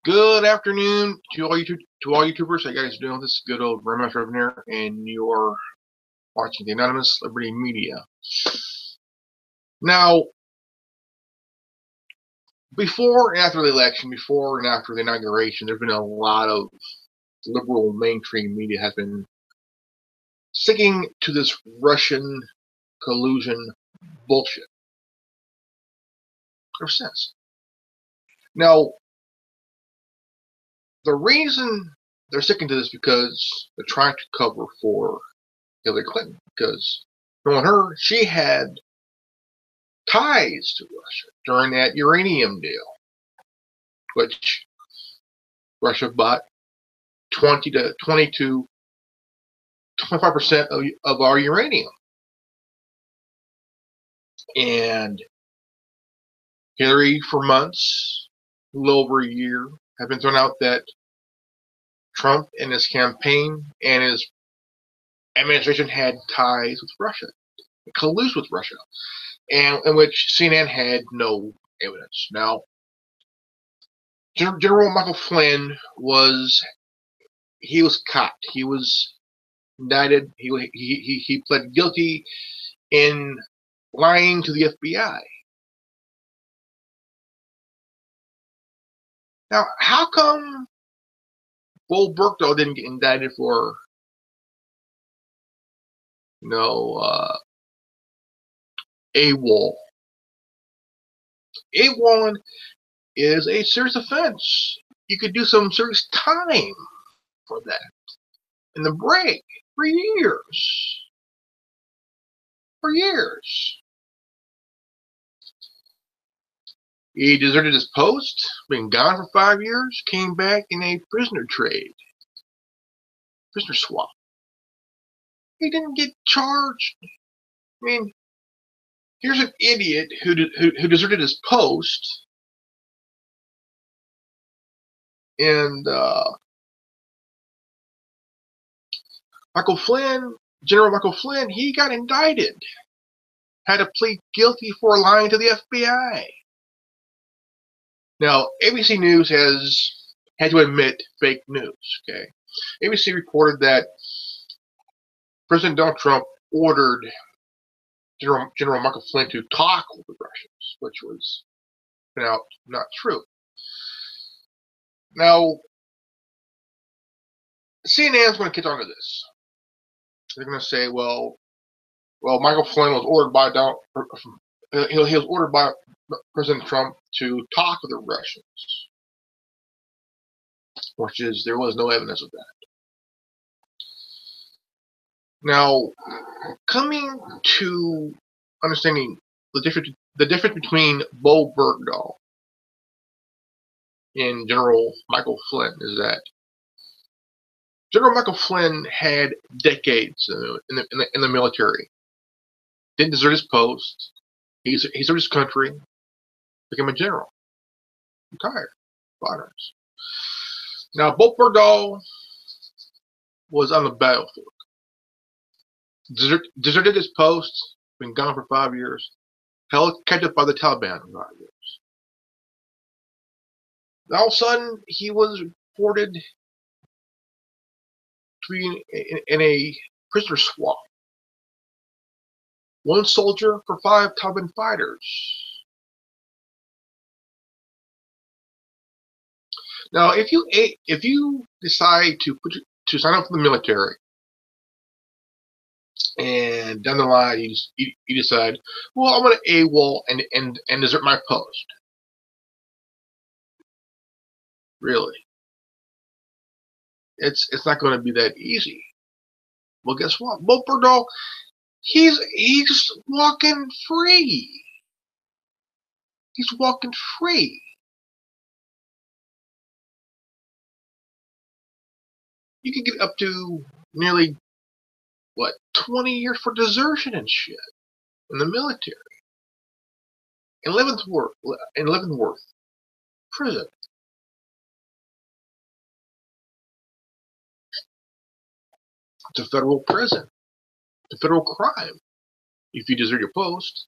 Good afternoon to all YouTubers. How you guys doing? This is good old Grandmaster Revan here, and you're watching the Anonymous Liberty Media. Now, before and after the election, before and after the inauguration, there's been a lot of liberal mainstream media has been sticking to this Russian collusion bullshit ever since. Now, the reason they're sticking to this because they're trying to cover for Hillary Clinton, because knowing her, she had ties to Russia during that uranium deal, which Russia bought 20 to 25% of our uranium. And Hillary, for months, a little over a year, have been throwing out that Trump and his campaign and his administration had ties with Russia, colludes with Russia, and in which CNN had no evidence. Now, General Michael Flynn was caught. He was indicted. He pled guilty in lying to the FBI. Now, how come Bo Bergdahl didn't get indicted for, AWOL? AWOL is a serious offense. You could do some serious time for that. In the break for years. For years. He deserted his post, been gone for 5 years, came back in a prisoner trade. Prisoner swap. He didn't get charged. I mean, here's an idiot who deserted his post, and General Michael Flynn, he got indicted, had to plead guilty for lying to the FBI. Now, ABC News has had to admit fake news. Okay, ABC reported that President Donald Trump ordered General Michael Flynn to talk with the Russians, which was not true. Now, CNN is going to catch on to this. They're going to say, well, Michael Flynn was ordered by he was ordered by President Trump to talk with the Russians, which is there was no evidence of that. Now, coming to understanding the difference between Bo Bergdahl and General Michael Flynn is that General Michael Flynn had decades in the military. Didn't desert his post. He served his country. Became a general. Retired. Honors. Now, Bo Bergdahl was on the battlefield. Deserted his post. Been gone for 5 years. Held captive by the Taliban for 5 years. All of a sudden, he was reported to be in a prisoner swap. 1 soldier for 5 Taliban fighters. Now, if you decide to sign up for the military, and down the line you decide, well, I'm going to AWOL and desert my post. Really, it's not going to be that easy. Well, guess what? Bo Bergdahl, he's walking free. He's walking free. You could get up to nearly 20 years for desertion and shit in the military. In Leavenworth prison. It's a federal prison. It's a federal crime. If you desert your post,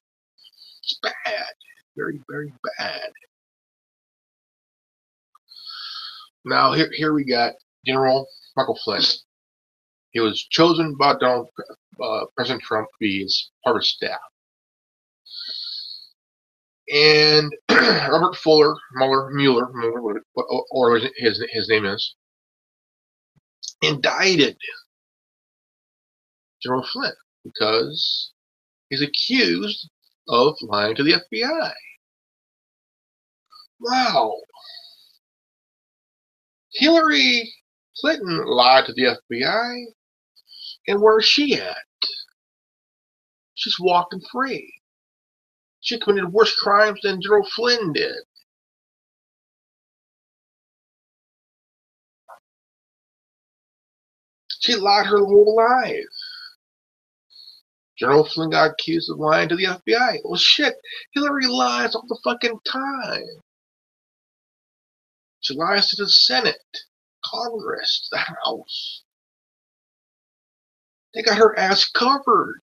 it's bad. Very, very bad. Now here we got General Michael Flynn. He was chosen by President Trump to be his part of staff. And Robert Mueller, or his name is, indicted General Flynn because he's accused of lying to the FBI. Wow. Hillary Clinton lied to the FBI, and where's she at? She's walking free. She committed worse crimes than General Flynn did. She lied her whole life. General Flynn got accused of lying to the FBI. Well, shit, Hillary lies all the fucking time. She lies to the Senate, Congress, the House. They got her ass covered.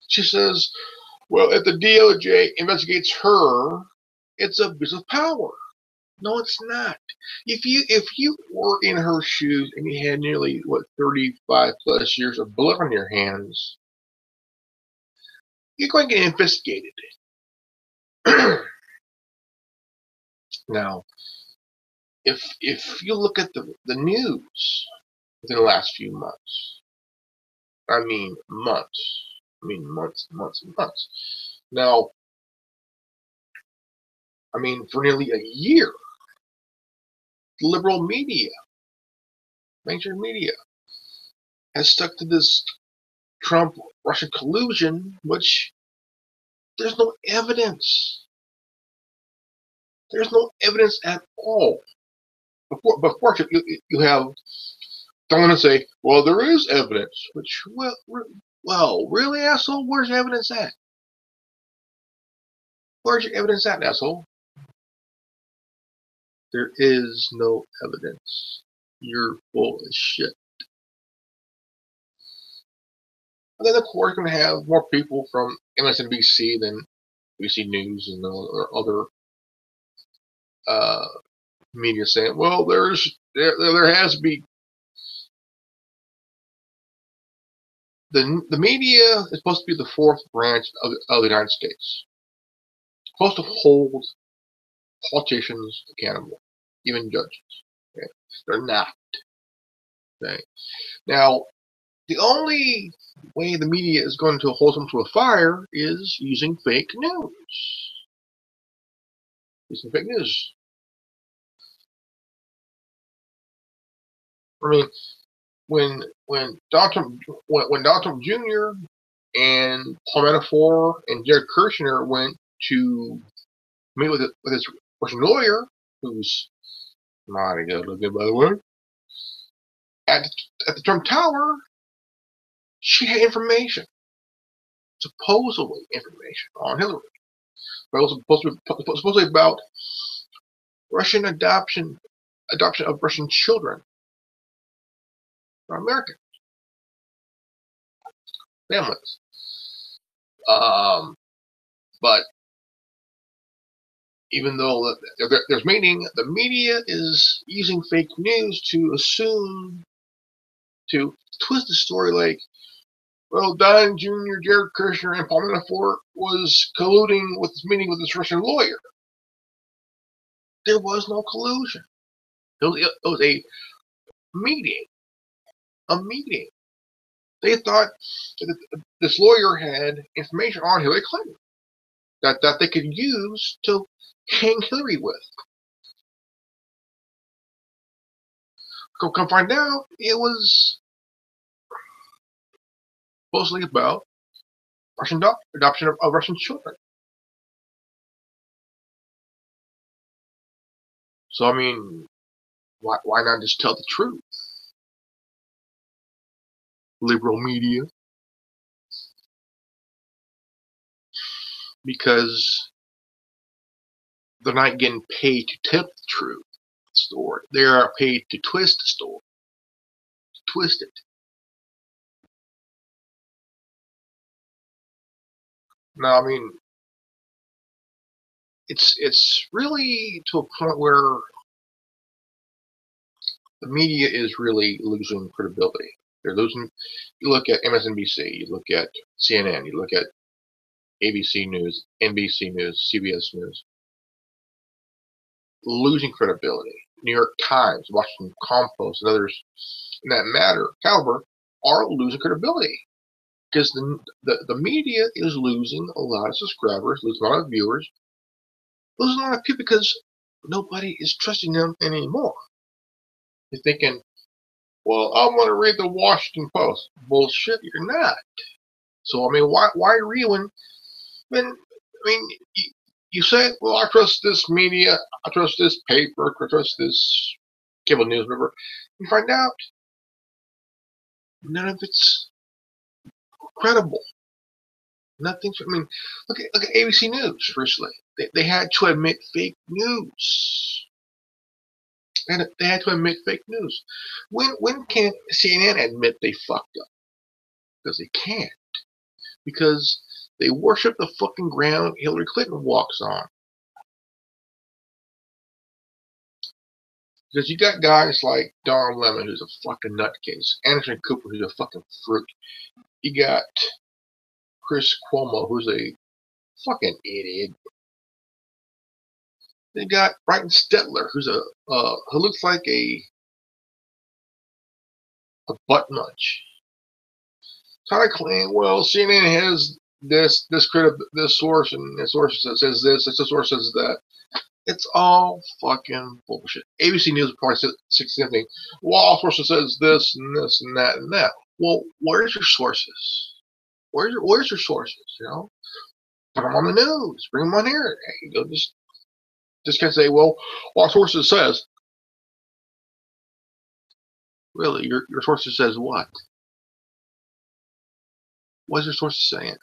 She says, well, if the DOJ investigates her, it's abuse of power. No, it's not. If you were in her shoes and you had nearly 35 plus years of blood on your hands, you're going to get investigated. Now, if you look at the news within the last few months, I mean months. Now, I mean, for nearly a year, the liberal media, major media, has stuck to this Trump-Russia collusion, which there's no evidence. There's no evidence at all. But of course, you have someone to say, well, there is evidence. Which, well, really, asshole? Where's your evidence at? Where's your evidence at, asshole? There is no evidence. You're full of shit. And then, of course, you're going to have more people from MSNBC than BBC News and other media saying, well, there has to be. The media is supposed to be the fourth branch of the United States. It's supposed to hold politicians accountable, even judges. Okay? They're not. Okay? Now, the only way the media is going to hold them to a fire is using fake news. Using fake news. I mean, when Donald Trump Jr. and Paul Manafort and Jared Kushner went to meet with his Russian lawyer, who's mighty good looking, by the way, at the Trump Tower, she had information, supposedly information on Hillary, but also supposedly about Russian adoption of Russian children from American families. But even though there's meaning, the media is using fake news to twist the story like, well, Don Jr., Jared Kushner, and Paul Manafort was colluding with this meeting with this Russian lawyer. There was no collusion. It was a meeting. A meeting. They thought that this lawyer had information on Hillary Clinton that they could use to hang Hillary with. Come find out, it was supposedly about Russian adoption of Russian children. So, I mean, why not just tell the truth? Liberal media. Because they're not getting paid to tell the truth story. They are paid to twist the story. To twist it. Now, I mean, it's really to a point where the media is really losing credibility. They're losing. You look at MSNBC, you look at CNN, you look at ABC News, NBC News, CBS News, losing credibility. New York Times, Washington Compost, and others in that caliber are losing credibility because the media is losing a lot of subscribers, losing a lot of viewers, losing a lot of people because nobody is trusting them anymore. You're thinking, well, I want to read the Washington Post. Bullshit, you're not. So I mean, why read when you say, well, I trust this media, I trust this paper, I trust this cable news, whatever. You find out none of it's credible. Nothing's. I mean, look at ABC News recently. They had to admit fake news. They had to admit fake news. When can CNN admit they fucked up? Because they can't. Because they worship the fucking ground Hillary Clinton walks on. Because you got guys like Don Lemon, who's a fucking nutcase. Anderson Cooper, who's a fucking fruit. You got Chris Cuomo, who's a fucking idiot. They got Brian Stetler, who's who looks like a butt munch. Trying to claim, well, CNN has this source, and this source says this source says that. It's all fucking bullshit. ABC News probably says the same thing. Well, all sources says this and this and that and that. Well, where's your sources? Where's your sources? You know, put them on the news. Bring them on here. Hey, you know, just can't say, well, our sources says. Really, your sources says what? What's your sources saying?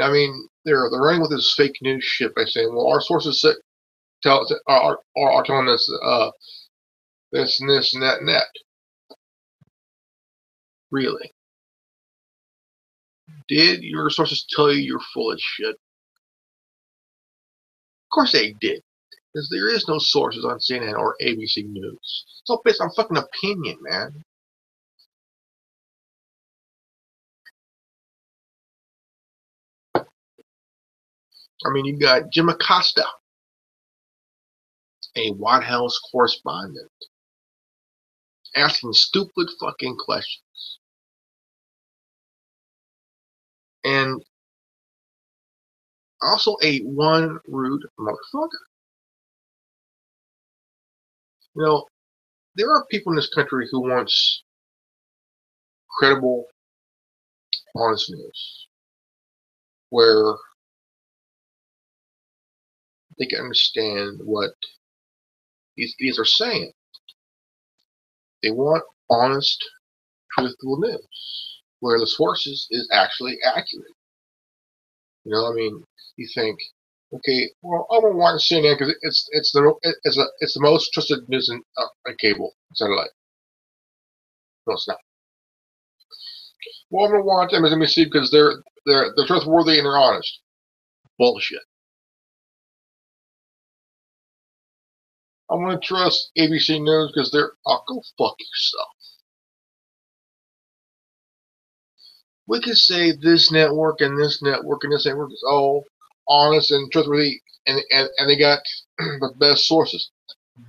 I mean, they're running with this fake news shit by saying, well, our sources are telling us this and this and that and that. Really? Did your sources tell you you're full of shit? Of course they did. Because there is no sources on CNN or ABC News. It's all based on fucking opinion, man. I mean, you got Jim Acosta, a White House correspondent, asking stupid fucking questions. And also a one rude motherfucker. You know, there are people in this country who wants credible, honest news, where they can understand what these are saying. They want honest, truthful news, where the sources is actually accurate. You know, I mean, you think, okay, well, I'm gonna watch CNN because it's the most trusted news on cable satellite. No, it's not. Well, I'm gonna watch MSNBC because they're trustworthy and they're honest. Bullshit. I'm gonna trust ABC News because they're. Oh, go fuck yourself. We could say this network and this network and this network is all honest and trustworthy, and they got the best sources.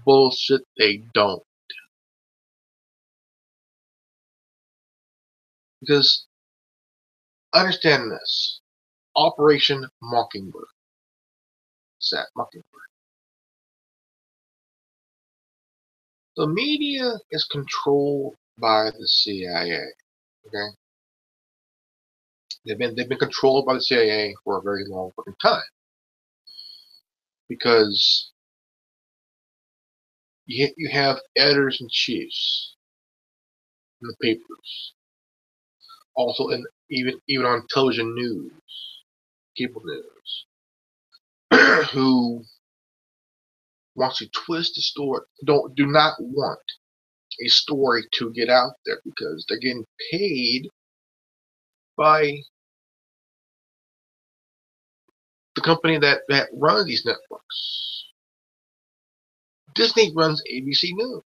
Bullshit. They don't. Because understand this. Operation Mockingbird. What's that? Mockingbird. The media is controlled by the CIA. Okay? They've been controlled by the CIA for a very long fucking time. Because you have editors in chiefs in the papers. Also even on television news, cable news, who wants to twist the story, do not want a story to get out there because they're getting paid by the company that runs these networks. Disney runs ABC News.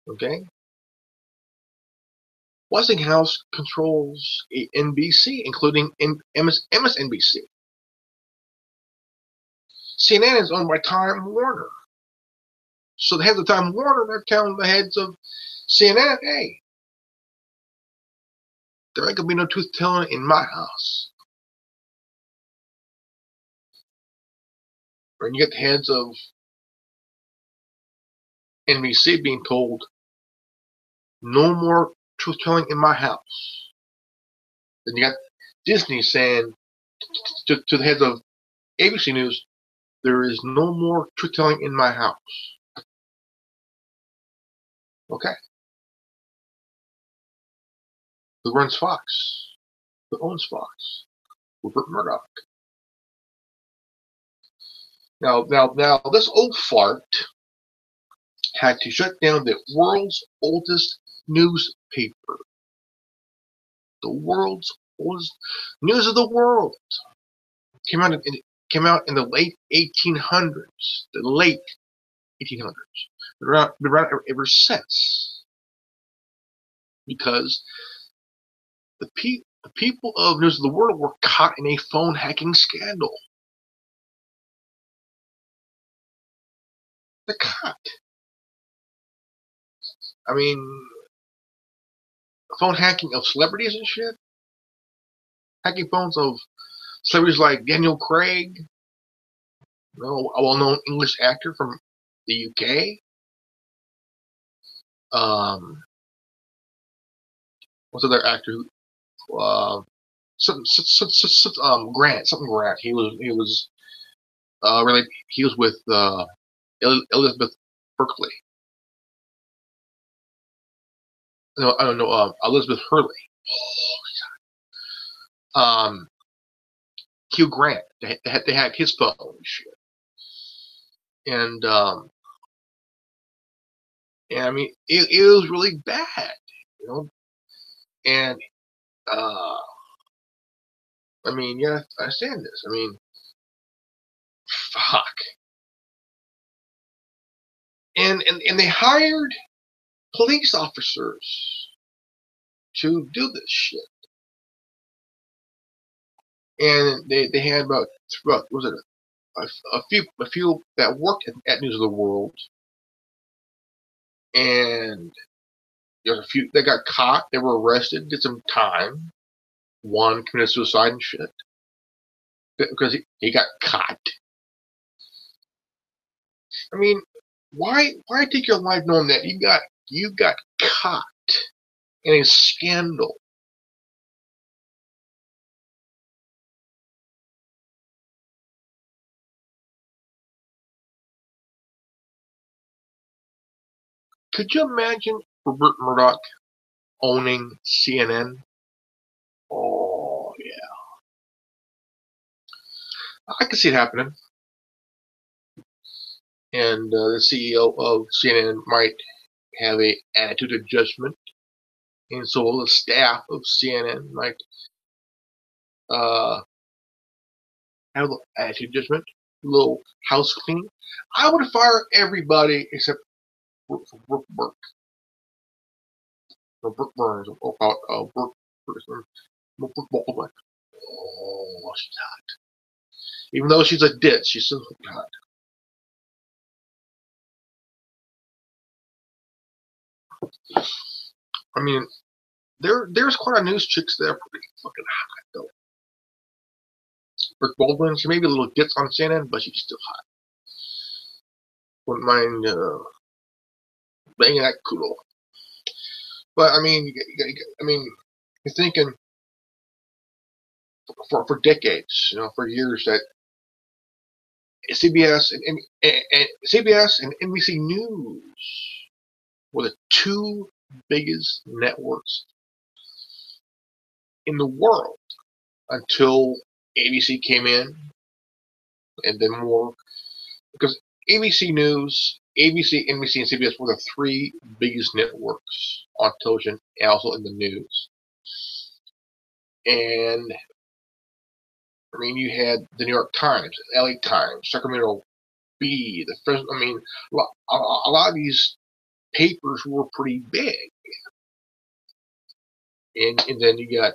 Okay? Westinghouse controls NBC, including MSNBC. CNN is owned by Time Warner. So the heads of Time Warner are telling the heads of CNN, hey, there ain't gonna be no truth telling in my house. And you get the heads of NBC being told, no more truth telling in my house. Then you got Disney saying to the heads of ABC News, there is no more truth telling in my house. Okay. Who runs Fox? Who owns Fox? Rupert Murdoch. Now, this old fart had to shut down the world's oldest newspaper. The world's oldest news of the world came out in the late 1800s. The late 1800s. Been around ever since. Because the people of News of the World were caught in a phone hacking scandal. They're caught. I mean, phone hacking of celebrities and shit. Hacking phones of celebrities like Daniel Craig, a well-known English actor from the UK. What's the other actor? Grant. He was with Elizabeth Berkley. No, I don't know. Elizabeth Hurley. Hugh Grant. They hacked his phone and shit. And I mean, it was really bad, you know. And I mean, yeah, I understand this. I mean, fuck. And they hired police officers to do this shit. And they had about was it a few that worked at News of the World, and there's a few that got caught. They were arrested, did some time. One committed suicide and shit because he got caught. I mean, why take your life knowing that you got caught in a scandal? Could you imagine Rupert Murdoch owning CNN? Oh yeah, I can see it happening. And the CEO of CNN might have a attitude adjustment, and so the staff of CNN might have a little attitude adjustment, a little house cleaning. I would fire everybody except Brooke Burke. Or Brooke Burns. Or Brooke Baldwin. Oh, she's hot. Even though she's a ditz, she's still hot. I mean, there's quite a news chicks there pretty fucking hot though. Brooke Baldwin, she may be a little ditz on CNN, but she's still hot. Wouldn't mind banging that kudo. But I mean, you're thinking for decades, you know, for years that CBS and NBC News were the two biggest networks in the world until ABC came in, and then more, because ABC News, ABC, NBC, and CBS were the three biggest networks on television and also in the news. And I mean, you had the New York Times, LA Times, Sacramento Bee, the first. I mean, a lot of these papers were pretty big, and then you got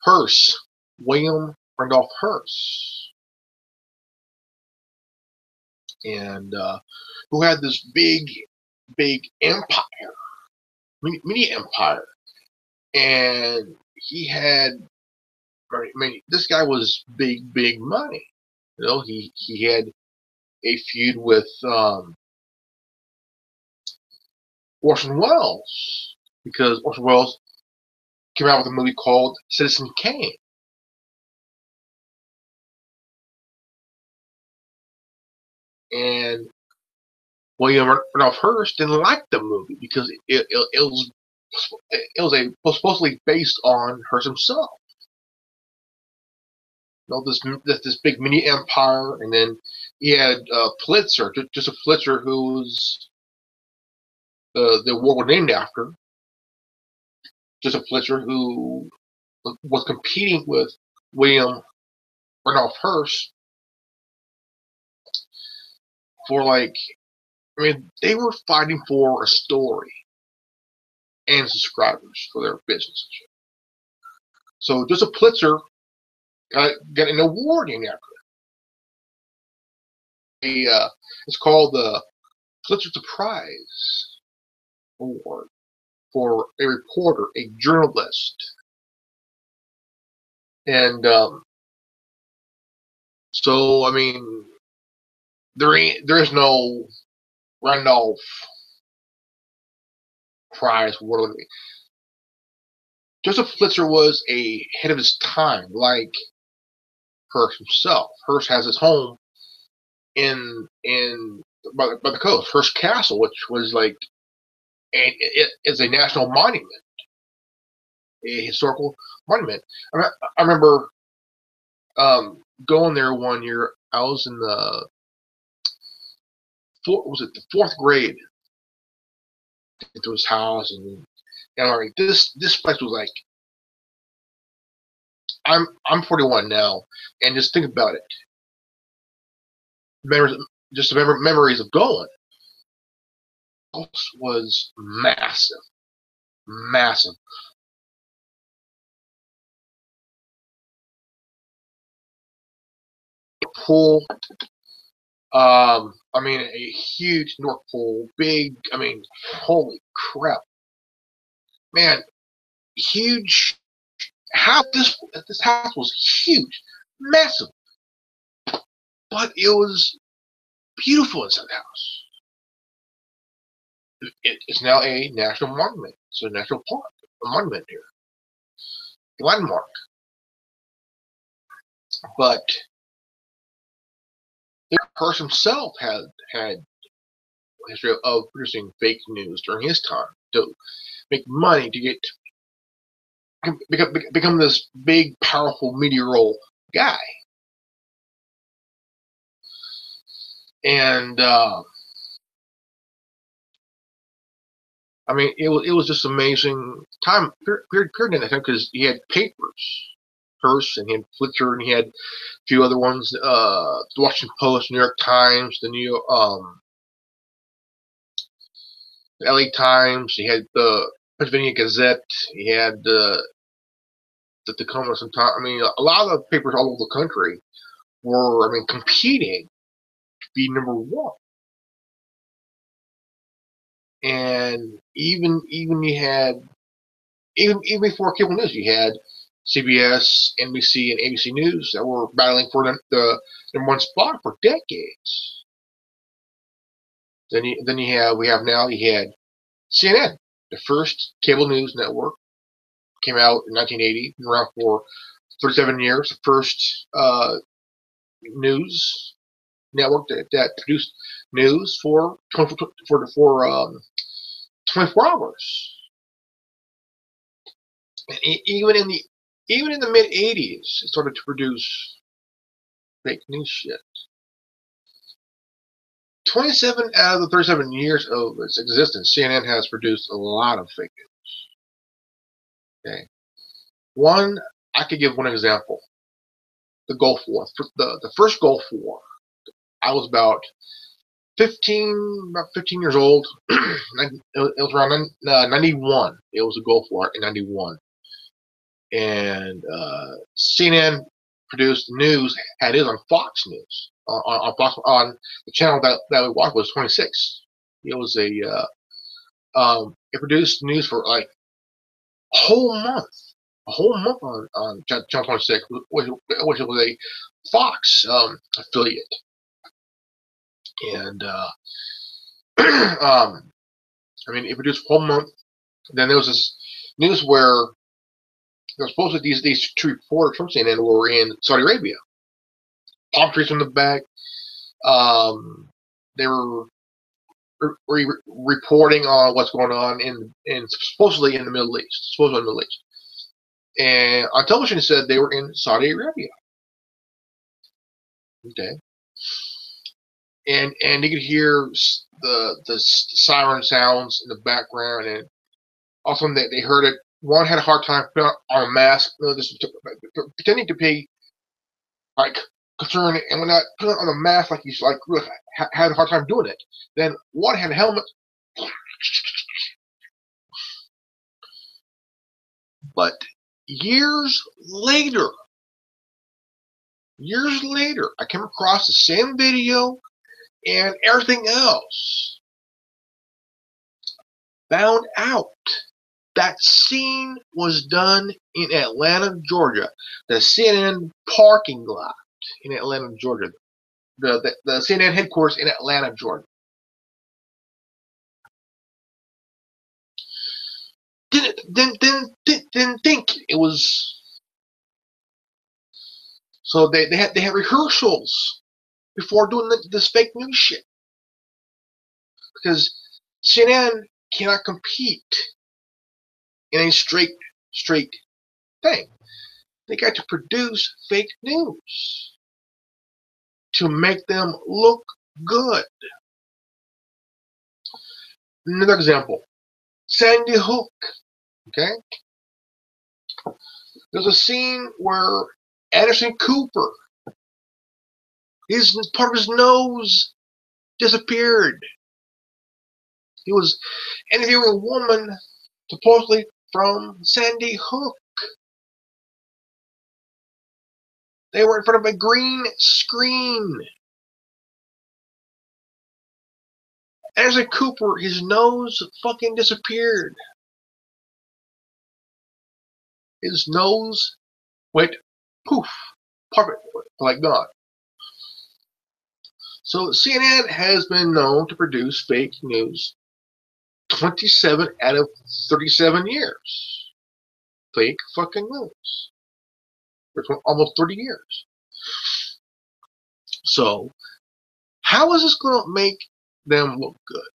Hearst, William Randolph Hearst, and who had this big empire, mini empire, and he had. I mean, this guy was big money. You know, he had a feud with Orson Welles because Orson Welles came out with a movie called Citizen Kane. And William Randolph Hearst didn't like the movie because it was supposedly based on Hearst himself. You know, this big mini empire, and then he had Pulitzer, Joseph Pulitzer, who's the award was named after. Joseph Pulitzer, who was competing with William Randolph Hearst for I mean, they were fighting for a story and subscribers for their businesses. So Joseph Pulitzer got an award named after it. It's called the Pulitzer Prize Award for a reporter, a journalist. And so, I mean, there is no Randolph Prize. What would it be? Joseph Pulitzer was ahead of his time, like Hearst himself. Hearst has his home by the coast, Hearst Castle, which was it's a national monument, a historical monument. I remember going there one year. I was in the fourth grade. Into his house, and this place was like, I'm 41 now, and just think about it. Memories of going. The house was massive. Pool. I mean, a huge North Pole, big. I mean, holy crap, man, huge. This house was huge, massive, but it was beautiful inside the house. It's now a national monument. It's a national park, a monument here, a landmark. But Hearst himself had a history of producing fake news during his time to make money to become this big, powerful meteorical guy. And I mean, it was just amazing period in that time because he had papers, Hearst, and he had Pulitzer, and he had a few other ones, the Washington Post, New York Times, the LA Times. He had the Pennsylvania Gazette. He had the Tacoma Sun Times. I mean, a lot of the papers all over the country were, I mean, competing to be number one. And even you had even before cable news, you had CBS, NBC, and ABC News that were battling for the number one spot for decades. Then you had CNN, the first cable news network, came out in 1980, been around for 37 years. The first news network that produced news for 24 hours. And even in the mid 80s, it started to produce fake news shit. 27 out of the 37 years of its existence, CNN has produced a lot of fake news. Okay, one I could give one example. The Gulf War. The first Gulf War. I was about 15 years old. It was around 91. It was a Gulf War in 91. And CNN produced news, had it on Fox News. On the channel that we watched was 26. It was it produced news for like a whole month. A whole month on Channel 26, which was a Fox affiliate. And I mean, it produced a whole month. Then there was this news where there was supposed to these two reporters from CNN were in Saudi Arabia. Palm trees from the back. They were reporting on what's going on in supposedly in the Middle East. Supposedly in the Middle East. And on television, it said they were in Saudi Arabia. Okay. And you could hear the siren sounds in the background, and also they heard it. One had a hard time putting on a mask, pretending to be like concerned, and when not putting on a mask, like he's like really had a hard time doing it. Then one had a helmet, but years later, I came across the same video and everything else. Found out that scene was done in Atlanta, Georgia. The CNN parking lot in Atlanta, Georgia. The CNN headquarters in Atlanta, Georgia. Didn't think it was. So they had rehearsals before doing this fake news shit, because CNN cannot compete in a straight thing. They got to produce fake news to make them look good. Another example, Sandy Hook. Okay, there's a scene where Anderson Cooper, his part of his nose disappeared. He was interviewing a woman supposedly from Sandy Hook. They were in front of a green screen. Anderson Cooper, his nose fucking disappeared. His nose went poof, perfect, like gone. So CNN has been known to produce fake news 27 out of 37 years. Fake fucking news. For almost 30 years. So, how is this going to make them look good?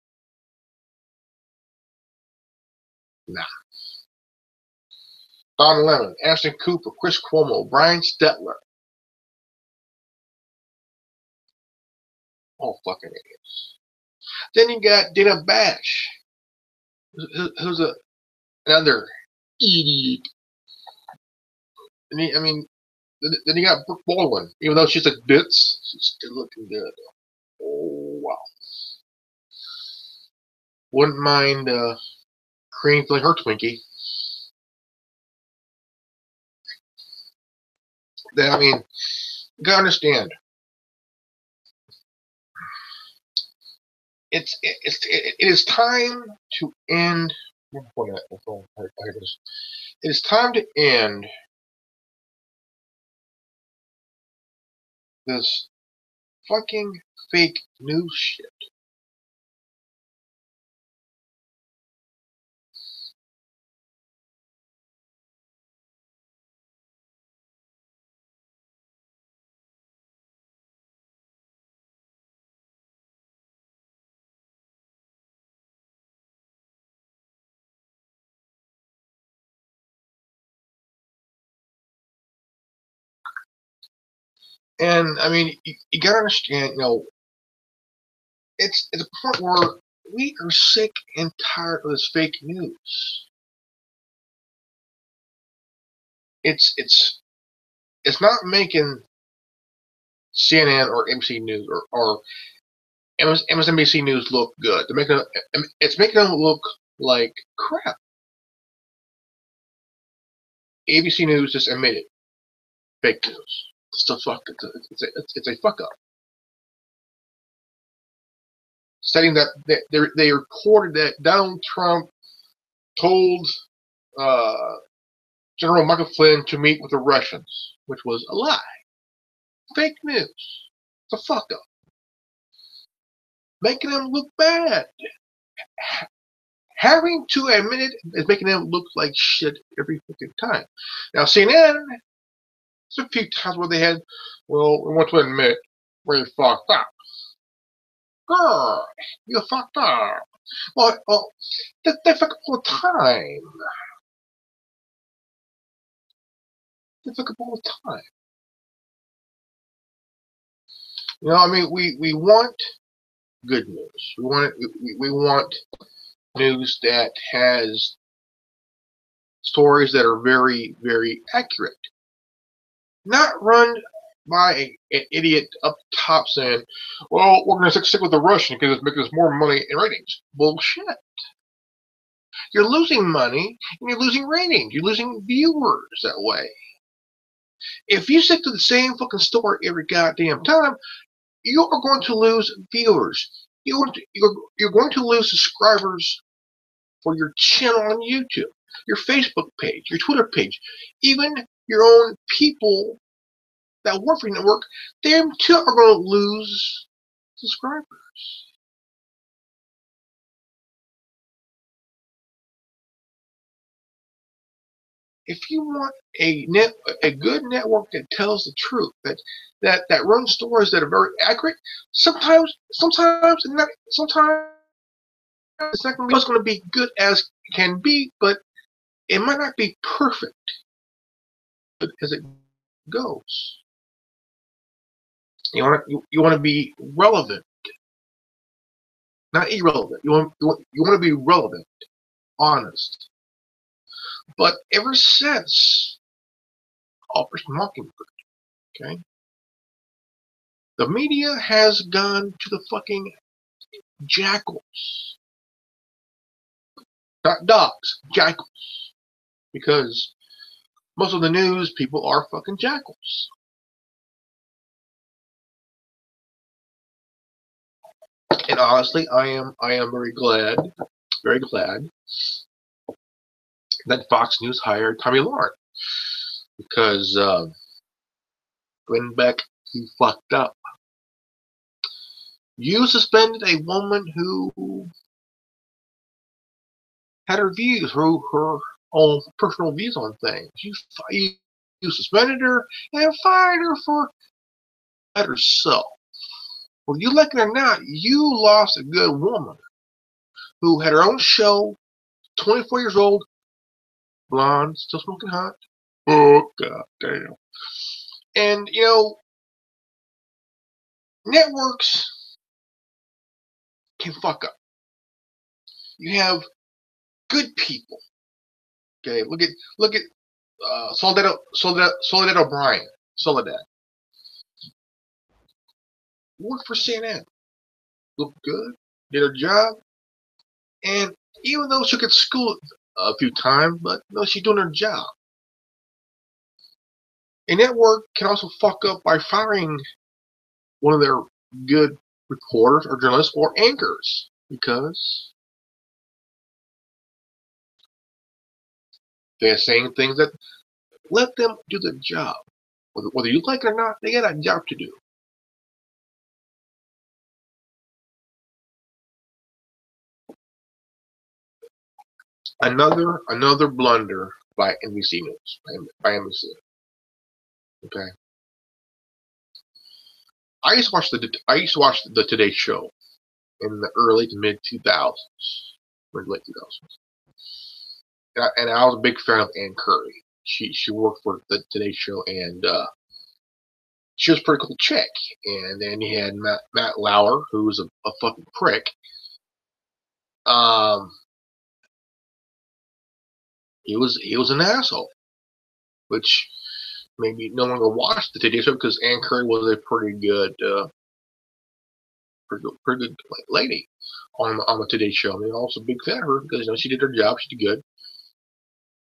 Nah. Don Lemon, Anderson Cooper, Chris Cuomo, Brian Stetler. All fucking idiots. Then you got Dana Bash, who's another idiot. And then you got Brooke Baldwin. Even though she's a bits, she's still looking good. Oh, wow. Wouldn't mind cream filling her Twinkie. I mean, you gotta understand. It is time to end. It is time to end this fucking fake news shit. And I mean, you gotta understand, it's a point where we are sick and tired of this fake news. it's not making CNN or MC News or MSNBC News look good. It's making them look like crap. ABC News just admitted fake news. It's a fuck up. Stating that they reported that Donald Trump told General Michael Flynn to meet with the Russians, which was a lie. Fake news. It's a fuck up. Making them look bad. Having to admit it is making them look like shit every fucking time. Now, CNN, there's a few times where they had, well, we want to admit where you fucked up. Girl, you fucked up. Well, they fuck up all the time. They fuck up all the time. You know, I mean, we want good news. We want news that has stories that are very, very accurate. Not run by an idiot up top saying, well, we're going to stick with the Russian because it's making us more money and ratings. Bullshit. You're losing money and you're losing ratings. You're losing viewers that way. If you stick to the same fucking story every goddamn time, you are going to lose viewers. You're going to lose subscribers for your channel on YouTube, your Facebook page, your Twitter page, even your own people that work for your network. Them too are going to lose subscribers. If you want a good network that tells the truth, that runs stories that are very accurate, sometimes it's not going to be good as it can be, but it might not be perfect as it goes. You want to be relevant, not irrelevant. You want to be relevant, honest. But ever since Operation Mockingbird, okay, the media has gone to the fucking jackals. Not dogs, jackals. Because most of the news people are fucking jackals. And honestly, I am very glad that Fox News hired Tommy Lauren. Because Glenn Beck, he fucked up. You suspended a woman who had her views, her own personal views on things. You suspended her and fired her for herself. Well, you like it or not, you lost a good woman who had her own show, 24 years old, blonde, still smoking hot. Oh, god damn. And, you know, networks can fuck up. You have good people. Okay, look at Soledad O'Brien. Soledad worked for CNN. Looked good, did her job, and even though she could school a few times, but no, she's doing her job. A network can also fuck up by firing one of their good reporters or journalists or anchors because they're saying things that let them do the job. Whether you like it or not, they got a job to do. Another blunder by NBC News, by NBC. Okay. I used to watch the Today Show in the early to mid 2000s, or late 2000s, and I was a big fan of Ann Curry. She worked for the Today Show, and she was a pretty cool chick. And then you had Matt Lauer, who was a fucking prick. He was an asshole. which maybe no longer watched the Today Show because Ann Curry was a pretty good lady on the Today Show. I mean, also a big fan of her because she did her job, she did good.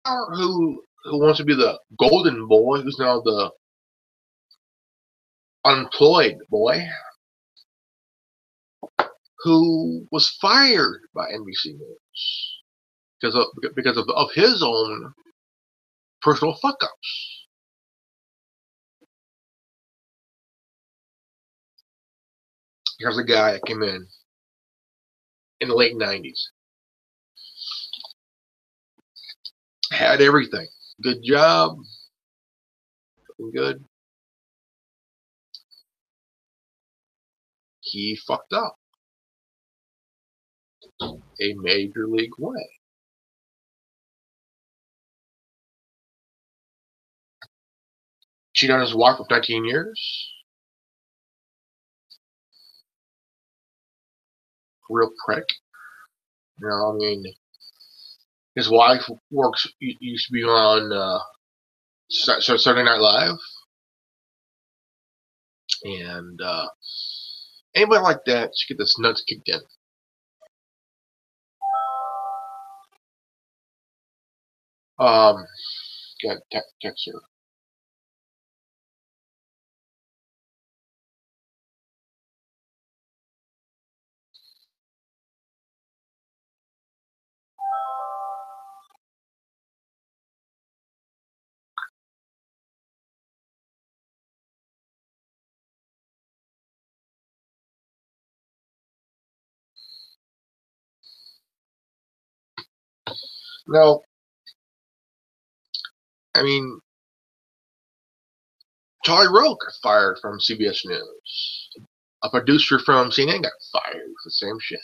Who wants to be the golden boy, who's now the unemployed boy, who was fired by NBC News because of his own personal fuck-ups. Here's a guy that came in the late 90s. Had everything. Good job. Looking good. He fucked up. A major league way. Cheated on his wife for 19 years. Real prick. You know, I mean, his wife used to be on Saturday Night Live. And anybody like that should get this nuts kicked in. Got text here. Now, I mean, Charlie Rowe got fired from CBS News. A producer from CNN got fired for the same shit.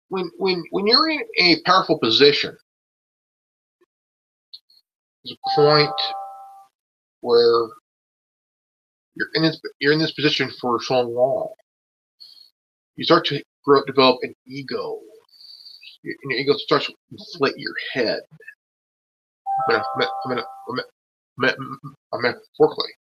When you're in a powerful position, there's a point where you're in this position for so long, you start to develop an ego. And your ego starts to inflate your head. Metaphorically.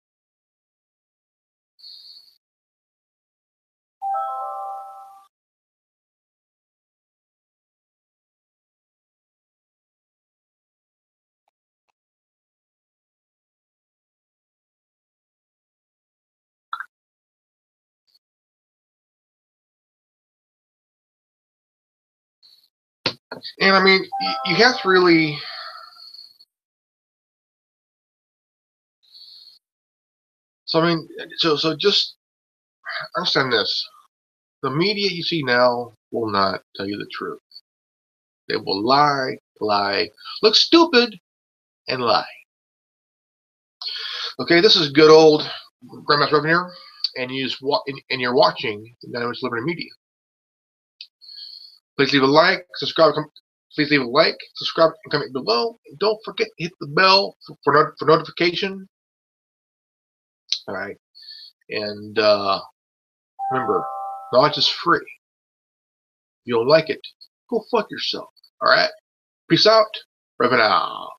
And I mean, you have to really. So I mean, so just understand this: the media you see now will not tell you the truth. They will lie, look stupid, and lie. Okay, this is good old Grandmaster Revan here, and you're watching Dynamics Liberty Media. Please leave a like, subscribe. Please leave a like, subscribe, and comment below. And don't forget to hit the bell for notification. All right, and remember, knowledge is free. If you don't like it, go fuck yourself. All right, peace out. Revan out.